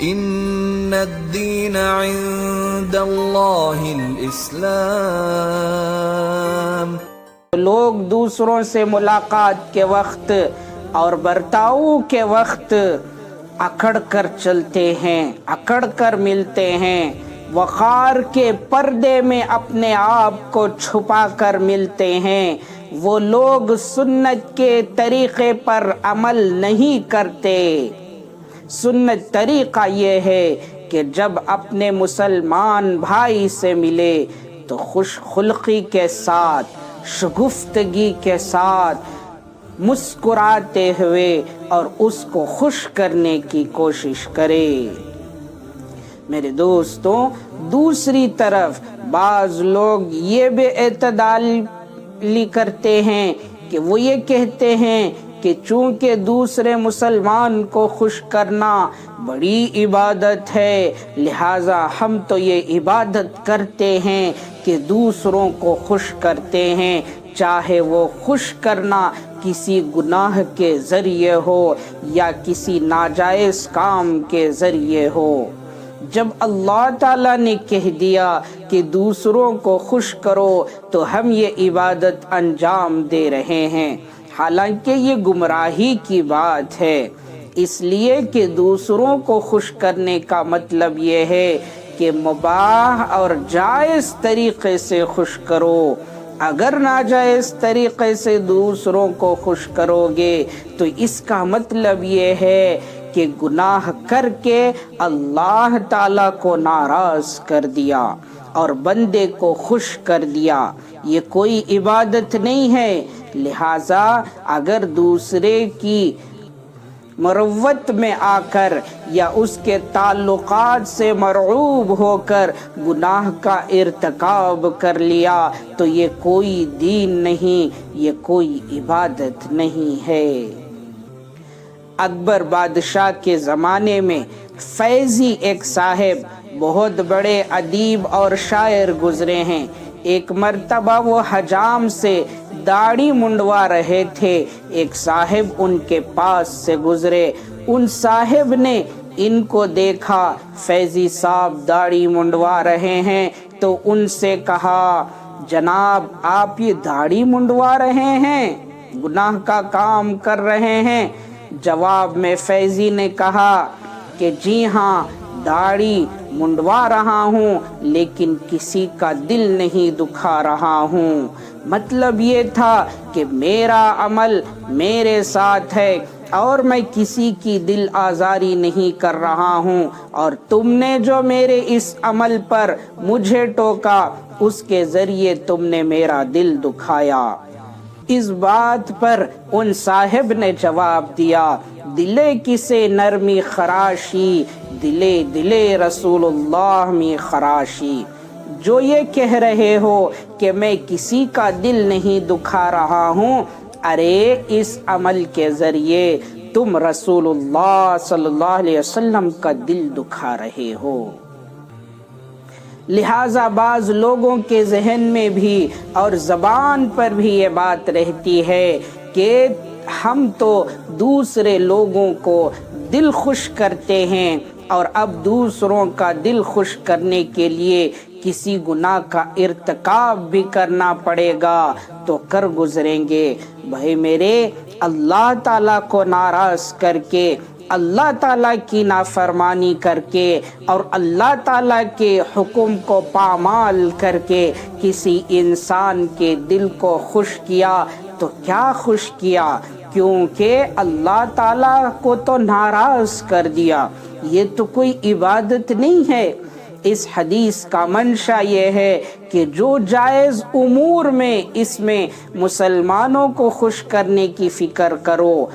ان الدین عند اللہ الاسلام۔ لوگ دوسروں سے ملاقات کے وقت اور برتاؤ کے وقت اکڑ کر چلتے ہیں، اکڑ کر ملتے ہیں، وقار کے پردے میں اپنے آپ کو چھپا کر ملتے ہیں۔ وہ لوگ سنت کے طریقے پر عمل نہیں کرتے۔ سنت طریقہ یہ ہے کہ جب اپنے مسلمان بھائی سے ملے تو خوش خلقی کے ساتھ، شگفتگی کے ساتھ، مسکراتے ہوئے اور اس کو خوش کرنے کی کوشش کرے۔ میرے دوستوں، دوسری طرف بعض لوگ یہ بے اعتدالی کرتے ہیں کہ وہ یہ کہتے ہیں کہ چونکہ دوسرے مسلمان کو خوش کرنا بڑی عبادت ہے، لہٰذا ہم تو یہ عبادت کرتے ہیں کہ دوسروں کو خوش کرتے ہیں، چاہے وہ خوش کرنا کسی گناہ کے ذریعے ہو یا کسی ناجائز کام کے ذریعے ہو۔ جب اللہ تعالیٰ نے کہہ دیا کہ دوسروں کو خوش کرو تو ہم یہ عبادت انجام دے رہے ہیں، حالانکہ یہ گمراہی کی بات ہے، اس لیے کہ دوسروں کو خوش کرنے کا مطلب یہ ہے کہ مباح اور جائز طریقے سے خوش کرو۔ اگر ناجائز طریقے سے دوسروں کو خوش کرو گے تو اس کا مطلب یہ ہے کہ گناہ کر کے اللہ تعالیٰ کو ناراض کر دیا اور بندے کو خوش کر دیا، یہ کوئی عبادت نہیں ہے۔ لہٰذا اگر دوسرے کی مروت میں آ کر یا اس کے تعلقات سے مرعوب ہو کر گناہ کا ارتکاب کر لیا تو یہ کوئی دین نہیں، یہ کوئی عبادت نہیں ہے۔ اکبر بادشاہ کے زمانے میں فیضی ایک صاحب بہت بڑے ادیب اور شاعر گزرے ہیں۔ ایک مرتبہ وہ حجام سے داڑھی منڈوا رہے تھے، ایک صاحب ان کے پاس سے گزرے، ان صاحب نے ان کو دیکھا فیضی صاحب داڑھی منڈوا رہے ہیں تو ان سے کہا، جناب آپ یہ داڑھی منڈوا رہے ہیں، گناہ کا کام کر رہے ہیں؟ جواب میں فیضی نے کہا کہ جی ہاں، داڑھی منڈوا رہا ہوں لیکن کسی کا دل نہیں دکھا رہا ہوں۔ مطلب یہ تھا کہ میرا عمل میرے ساتھ ہے اور میں کسی کی دل آزاری نہیں کر رہا ہوں، اور تم نے جو میرے اس عمل پر مجھے ٹوکا اس کے ذریعے تم نے میرا دل دکھایا۔ اس بات پر ان صاحب نے جواب دیا، دلے کسے نرمی خراشی، دلے دلے رسول اللہ می خراشی۔ جو یہ کہہ رہے ہو کہ میں کسی کا دل نہیں دکھا رہا ہوں، ارے اس عمل کے ذریعے تم رسول اللہ صلی اللہ علیہ وسلم کا دل دکھا رہے ہو۔ لہٰذا بعض لوگوں کے ذہن میں بھی اور زبان پر بھی یہ بات رہتی ہے کہ ہم تو دوسرے لوگوں کو دل خوش کرتے ہیں اور اب دوسروں کا دل خوش کرنے کے لیے کسی گناہ کا ارتکاب بھی کرنا پڑے گا تو کر گزریں گے۔ بھائی میرے، اللہ تعالیٰ کو ناراض کر کے، اللہ تعالیٰ کی نافرمانی کر کے اور اللہ تعالیٰ کے حکم کو پامال کر کے کسی انسان کے دل کو خوش کیا تو کیا خوش کیا؟ کیونکہ اللہ تعالیٰ کو تو ناراض کر دیا، یہ تو کوئی عبادت نہیں ہے۔ اس حدیث کا منشا یہ ہے کہ جو جائز امور میں اس میں مسلمانوں کو خوش کرنے کی فکر کرو،